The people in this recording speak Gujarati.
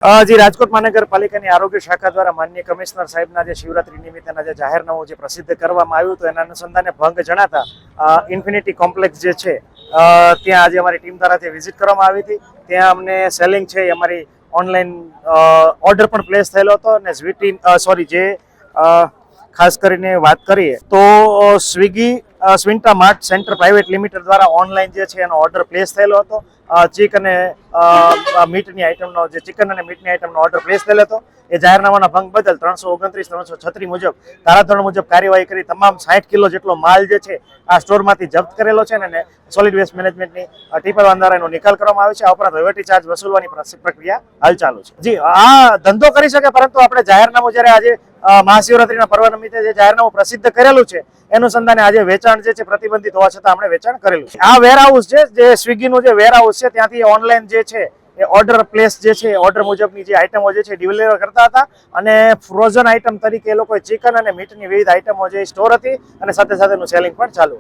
જી રાજકોટ મહાનગરપાલિકાની આરોગ્ય શાખા દ્વારા માનનીય કમિશનર સાહેબના જે શિવરાત્રી નિમિત્તેના જે જાહેરનામું જે પ્રસિદ્ધ કરવામાં આવ્યું હતું એના અનુસંધાને ભંગ જણાતા ઇન્ફિનિટી કોમ્પ્લેક્સ જે છે ત્યાં આજે અમારી ટીમ દ્વારા વિઝિટ કરવામાં આવી હતી. ત્યાં અમને સેલિંગ છે એ અમારી ઓનલાઈન ઓર્ડર પણ પ્લેસ થયેલો હતો અને જે ખાસ કરીને વાત કરીએ તો સ્વિન્ટા માર્ટ સેન્ટર પ્રાઇવેટ લિમિટેડ દ્વારા ઓનલાઈન જે છે એનો ઓર્ડર પ્લેસ થયેલો હતો. ચિકન અને મીટની આઇટમનો જે ચિકન અને મીટની આઇટમનો ઓર્ડર પ્લેસ થયેલો હતો. એ જાહેરનામાના ભંગ બદલ 329, 336 મુજબ ધારાધોરણ મુજબ કાર્યવાહી કરી તમામ 60 કિલો જેટલો માલ જે છે આ સ્ટોરમાંથી જપ્ત કરેલો છે અને સોલિડ વેસ્ટ મેનેજમેન્ટની ટીપર દ્વારા એનો નિકાલ કરવામાં આવે છે. આ ઉપરાંત વહીવટી ચાર્જ વસૂલવાની પ્રક્રિયા હાલ ચાલુ છે. જી, આ ધંધો કરી શકે, પરંતુ આપણે જાહેરનામું જ્યારે આજે મહાશિવરાત્રીના પર્વ નિમિત્તે જે જાહેરનામું પ્રસિદ્ધ કરેલું છે એનું સંધાને આજે વેચાણ જે છે પ્રતિબંધિત હોવા છતાં આપણે વેચાણ કરેલું છે. આ વેરહાઉસ છે જે સ્વિગીનું જે વેરહાઉસ છે ત્યાંથી ઓનલાઈન જે છે એ ઓર્ડર પ્લેસ જે છે ઓર્ડર મુજબની જે આઇટમો જે છે ડિલિવર કરતા હતા અને ફ્રોઝન આઇટમ તરીકે એ લોકોએ ચિકન અને મીટની વિવિધ આઇટમો જે સ્ટોર હતી અને સાથે સાથેનું સેલિંગ પણ ચાલુ હતું.